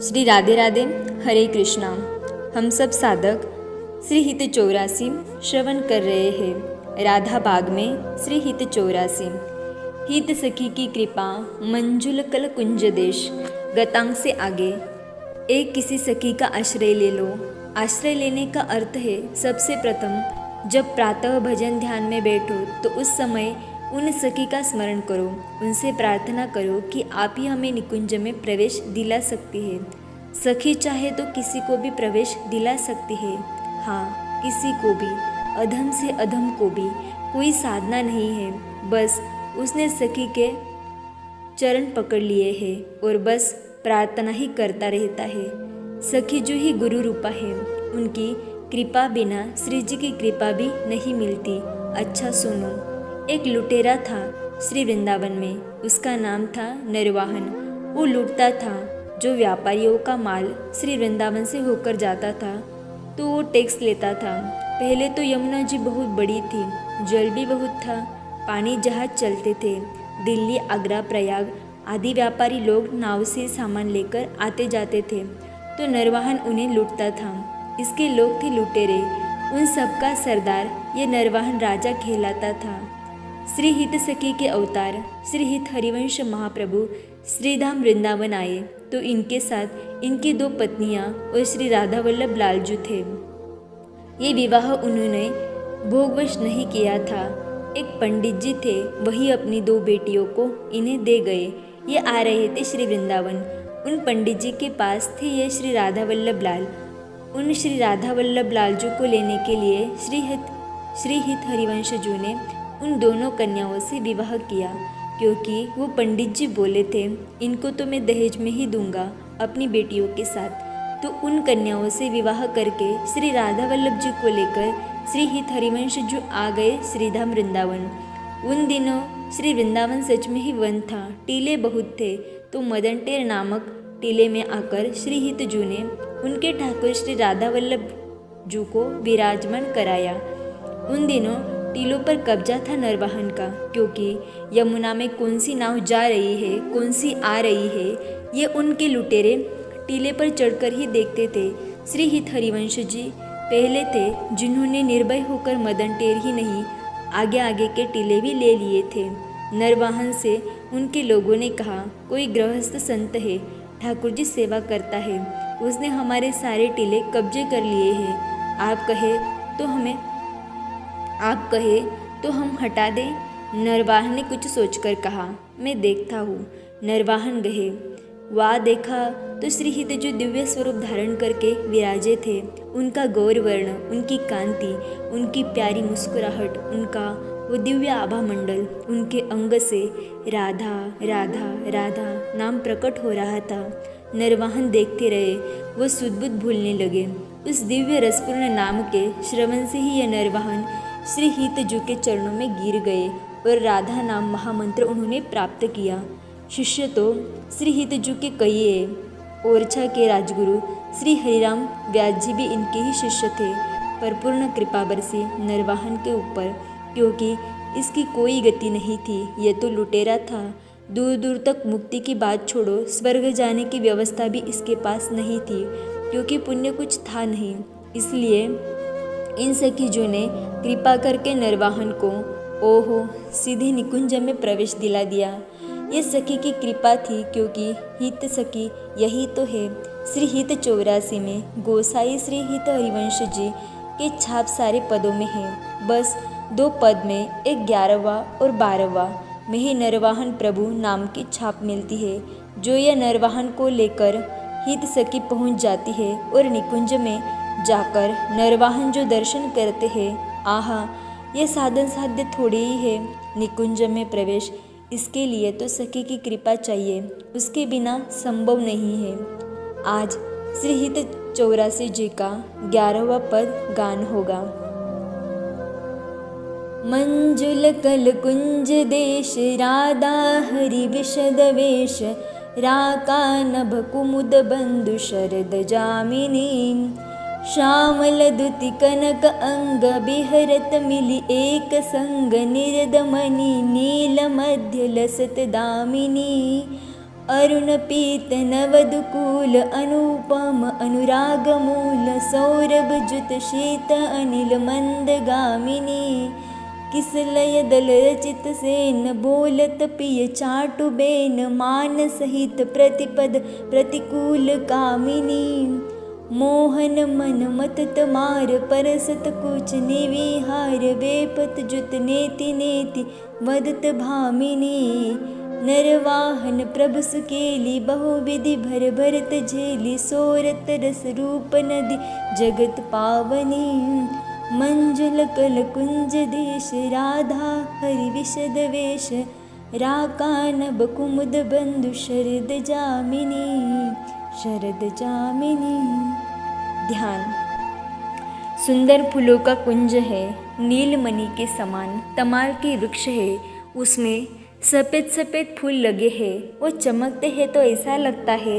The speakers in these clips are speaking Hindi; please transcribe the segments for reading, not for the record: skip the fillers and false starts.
श्री राधे राधे। हरे कृष्णा। हम सब साधक श्री हित 84 श्रवण कर रहे हैं। राधा बाग में श्री हित 84। हित सखी की कृपा मंजुल कल कुंज देश। गतांग से आगे एक किसी सखी का आश्रय ले लो। आश्रय लेने का अर्थ है सबसे प्रथम जब प्रातः भजन ध्यान में बैठो तो उस समय उन सखी का स्मरण करो, उनसे प्रार्थना करो कि आप ही हमें निकुंज में प्रवेश दिला सकती है। सखी चाहे तो किसी को भी प्रवेश दिला सकती है। हाँ, किसी को भी, अधम से अधम को भी। कोई साधना नहीं है, बस उसने सखी के चरण पकड़ लिए हैं और बस प्रार्थना ही करता रहता है। सखी जो ही गुरु रूपा है, उनकी कृपा बिना श्री जी की कृपा भी नहीं मिलती। अच्छा सुनो, एक लुटेरा था श्री वृंदावन में। उसका नाम था नरवाहन। वो लूटता था। जो व्यापारियों का माल श्री वृंदावन से होकर जाता था तो वो टैक्स लेता था। पहले तो यमुना जी बहुत बड़ी थी, जल भी बहुत था, पानी जहाज चलते थे। दिल्ली, आगरा, प्रयाग आदि व्यापारी लोग नाव से सामान लेकर आते जाते थे, तो नरवाहन उन्हें लूटता था। इसके लोग थे लुटेरे। उन सबका सरदार ये नरवाहन राजा कहलाता था। श्री हित सखी के अवतार श्री हित हरिवंश महाप्रभु श्रीधाम वृंदावन आए तो इनके साथ इनकी 2 पत्नियां और श्री राधा वल्लभ लालजू थे। ये विवाह उन्होंने भोगवश नहीं किया था। एक पंडित जी थे, वही अपनी 2 बेटियों को इन्हें दे गए। ये आ रहे थे श्री वृंदावन। उन पंडित जी के पास थे ये श्री राधा वल्लभ लाल। उन श्री राधा वल्लभ लालजू को लेने के लिए श्री हित हरिवंश जू ने उन दोनों कन्याओं से विवाह किया, क्योंकि वो पंडित जी बोले थे इनको तो मैं दहेज में ही दूंगा अपनी बेटियों के साथ। तो उन कन्याओं से विवाह करके श्री राधा वल्लभ जी को लेकर श्री हित हरिवंश जू आ गए श्रीधाम वृंदावन। उन दिनों श्री वृंदावन सच में ही वन था, टीले बहुत थे। तो मदन टेर नामक टीले में आकर श्री हित जू ने उनके ठाकुर श्री राधा वल्लभ जू को विराजमान कराया। उन दिनों टीलों पर कब्जा था नरवाहन का, क्योंकि यमुना में कौन सी नाव जा रही है, कौन सी आ रही है, ये उनके लुटेरे टीले पर चढ़कर ही देखते थे। श्री हित हरिवंश जी पहले थे जिन्होंने निर्भय होकर मदन टेर ही नहीं, आगे आगे के टीले भी ले लिए थे। नरवाहन से उनके लोगों ने कहा, कोई गृहस्थ संत है, ठाकुर जी सेवा करता है, उसने हमारे सारे टीले कब्जे कर लिए हैं। आप कहे तो हम हटा दें। नरवाहन ने कुछ सोचकर कहा, मैं देखता हूँ। नरवाहन गए। वहाँ देखा तो श्री हित जो दिव्य स्वरूप धारण करके विराजे थे, उनका गौर वर्ण, उनकी कांति, उनकी प्यारी मुस्कुराहट, उनका वो दिव्य आभा मंडल, उनके अंग से राधा राधा राधा नाम प्रकट हो रहा था। नरवाहन देखते रहे, वो सुध-बुध भूलने लगे। उस दिव्य रसपूर्ण नाम के श्रवण से ही यह नरवाहन श्री हित जू के चरणों में गिर गए और राधा नाम महामंत्र उन्होंने प्राप्त किया। शिष्य तो श्री हित जू के कई है। ओरछा के राजगुरु श्री हरिराम व्यास जी भी इनके ही शिष्य थे। पर पूर्ण कृपा बरसी नरवाहन के ऊपर, क्योंकि इसकी कोई गति नहीं थी। यह तो लुटेरा था। दूर दूर तक मुक्ति की बात छोड़ो, स्वर्ग जाने की व्यवस्था भी इसके पास नहीं थी, क्योंकि पुण्य कुछ था नहीं। इसलिए इन सखीजों ने कृपा करके नरवाहन को ओहो सीधे निकुंज में प्रवेश दिला दिया। ये सखी की कृपा थी, क्योंकि हित सखी यही तो है। श्री हित 84 में गोसाई श्री हित हरिवंश जी के छाप सारे पदों में है। बस 2 पद में, एक 11वां और 12वां में ही नरवाहन प्रभु नाम की छाप मिलती है। जो यह नरवाहन को लेकर हित सखी पहुंच जाती है और निकुंज में जाकर नरवाहन जो दर्शन करते हैं, आहा, ये साधन साध्य थोड़ी ही है निकुंज में प्रवेश। इसके लिए तो सखी की कृपा चाहिए, उसके बिना संभव नहीं है। आज श्री हित 84 जी का 11वां पद गान होगा। मंजुल कल कुंज देश, राधा हरि विशद वेश, राका नभ कुमुद बंधु शरद जामिनी, श्यामल दुति कनक अंग बिहरत मिली एक संग, निर्दमनी नील मध्य लसत दामिनी, अरुण पीत नवदुकूल अनुपम अनुरागमूल सौरभ जुत शीत अनिल मंदगामिनी किसलय दल रचित सेन बोलत पिय चाटु बेन मान सहित प्रतिपद प्रतिकूल कामिनी मोहन मन मत तमार परसत कुच निविहार बेपत जुत नेति नेति वदत भामिनी नरवाहन प्रभु सुकेली बहुविधि भर भरत झेली सोरत रस रूप नदी जगत पावनी मंजुल कल कुंज देश राधा हरि विशद वेश राकानब कुमुद बंधु शरद जामिनी शरद जामिनी। ध्यान। सुंदर फूलों का कुंज है, नीलमणि के समान तमाल के वृक्ष है, उसमें सफ़ेद सफ़ेद फूल लगे हैं। वो चमकते हैं तो ऐसा लगता है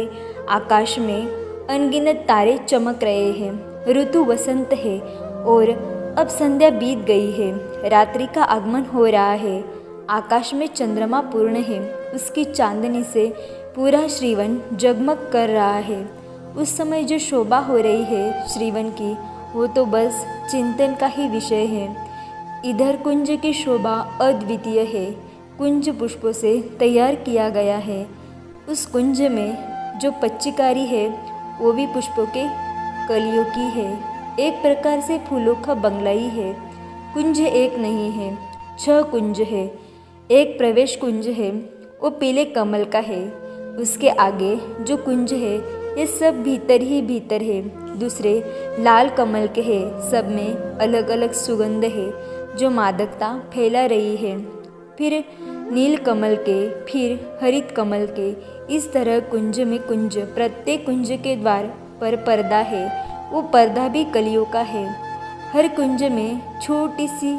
आकाश में अनगिनत तारे चमक रहे हैं। ऋतु वसंत है और अब संध्या बीत गई है, रात्रि का आगमन हो रहा है। आकाश में चंद्रमा पूर्ण है, उसकी चांदनी से पूरा श्रीवन जगमग कर रहा है। उस समय जो शोभा हो रही है श्रीवन की, वो तो बस चिंतन का ही विषय है। इधर कुंज की शोभा अद्वितीय है, कुंज पुष्पों से तैयार किया गया है। उस कुंज में जो पच्चीकारी है वो भी पुष्पों के कलियों की है, एक प्रकार से फूलों का बंगला ही है। कुंज एक नहीं है, 6 कुंज है। एक प्रवेश कुंज है, वो पीले कमल का है। उसके आगे जो कुंज है ये सब भीतर ही भीतर है। दूसरे लाल कमल के हैं, सब में अलग अलग सुगंध है जो मादकता फैला रही है। फिर नील कमल के, फिर हरित कमल के, इस तरह कुंज में कुंज, प्रत्येक कुंज के द्वार पर पर्दा है, वो पर्दा भी कलियों का है। हर कुंज में छोटी सी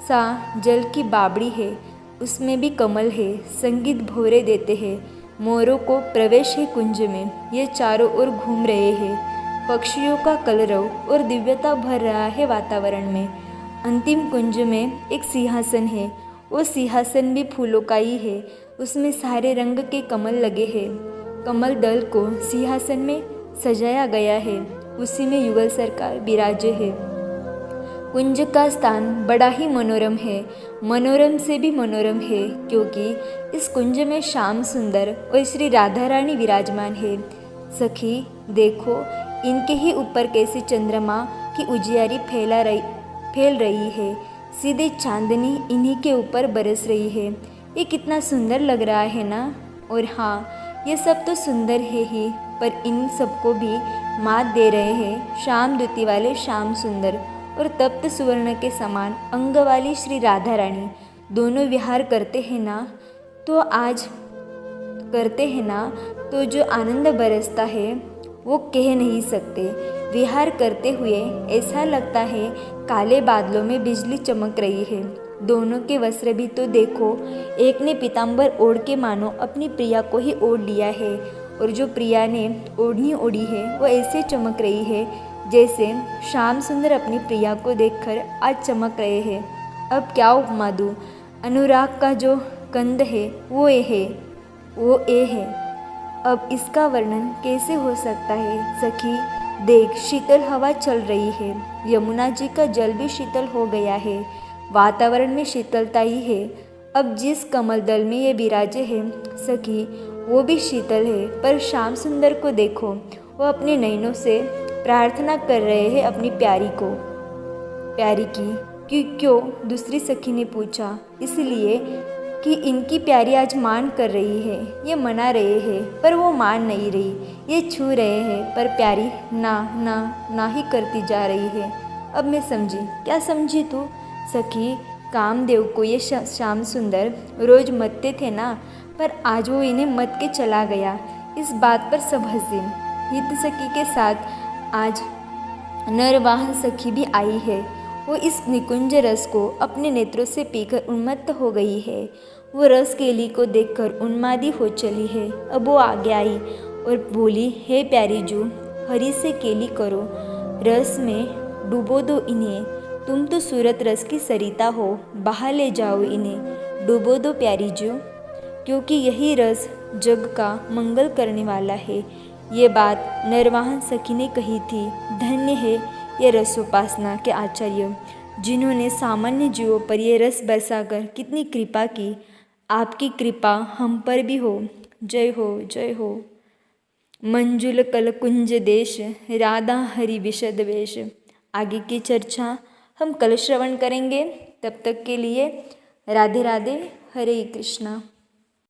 सा जल की बावड़ी है, उसमें भी कमल है, संगीत भौरे देते हैं। मोरों को प्रवेश है कुंज में, ये चारों ओर घूम रहे हैं। पक्षियों का कलरव और दिव्यता भर रहा है वातावरण में। अंतिम कुंज में एक सिंहासन है, वो सिंहासन भी फूलों का ही है, उसमें सारे रंग के कमल लगे हैं। कमल दल को सिंहासन में सजाया गया है, उसी में युगल सरकार विराजे है। कुंज का स्थान बड़ा ही मनोरम है, मनोरम से भी मनोरम है, क्योंकि इस कुंज में श्याम सुंदर और श्री राधा रानी विराजमान है। सखी देखो, इनके ही ऊपर कैसे चंद्रमा की उजियारी फैल रही है, सीधे चांदनी इन्हीं के ऊपर बरस रही है। ये कितना सुंदर लग रहा है ना। और हाँ, ये सब तो सुंदर है ही, पर इन सबको भी मात दे रहे हैं श्याम द्युति वाले श्याम सुंदर और तप्त सुवर्ण के समान अंग वाली श्री राधा रानी। दोनों विहार करते हैं ना, तो जो आनंद बरसता है वो कह नहीं सकते। विहार करते हुए ऐसा लगता है काले बादलों में बिजली चमक रही है। दोनों के वस्त्र भी तो देखो, एक ने पीताम्बर ओढ़ के मानो अपनी प्रिया को ही ओढ़ लिया है, और जो प्रिया ने ओढ़नी ओढ़ी है वो ऐसे चमक रही है जैसे श्याम सुंदर अपनी प्रिया को देखकर आज चमक रहे हैं। अब क्या उपमा दूँ, अनुराग का जो कंद है वो ए है। अब इसका वर्णन कैसे हो सकता है। सखी देख, शीतल हवा चल रही है, यमुना जी का जल भी शीतल हो गया है, वातावरण में शीतलता ही है। अब जिस कमल दल में ये विराजे है सखी, वो भी शीतल है। पर श्याम सुंदर को देखो, वो अपने नयनों से प्रार्थना कर रहे हैं अपनी प्यारी की। क्यों? दूसरी सखी ने पूछा। इसलिए कि इनकी प्यारी आज मान कर रही है। ये मना रहे हैं पर वो मान नहीं रही, ये छू रहे हैं पर प्यारी ना ही करती जा रही है। अब मैं समझी। क्या समझी तू? सखी, कामदेव को ये श्याम सुंदर रोज मत्ते थे ना, पर आज वो इन्हें मत के चला गया। इस बात पर सब हंसे। हित सखी के साथ आज नरवाहन सखी भी आई है। वो इस निकुंज रस को अपने नेत्रों से पीकर उन्मत्त हो गई है। वो रस केली को देखकर उन्मादी हो चली है। अब वो आगे आई और बोली, हे प्यारी जू, हरी से केली करो, रस में डूबो दो इन्हें। तुम तो सूरत रस की सरिता हो, बहा ले जाओ इन्हें, डूबो दो प्यारी जू, क्योंकि यही रस जग का मंगल करने वाला है। ये बात नरवाहन सखी ने कही थी। धन्य है ये रसोपासना के आचार्य, जिन्होंने सामान्य जीवों पर ये रस बरसाकर कितनी कृपा की। आपकी कृपा हम पर भी हो। जय हो, जय हो। मंजुल कल कुंज देश, राधा हरि विशद वेश। आगे की चर्चा हम कल श्रवण करेंगे। तब तक के लिए राधे राधे, हरे कृष्णा।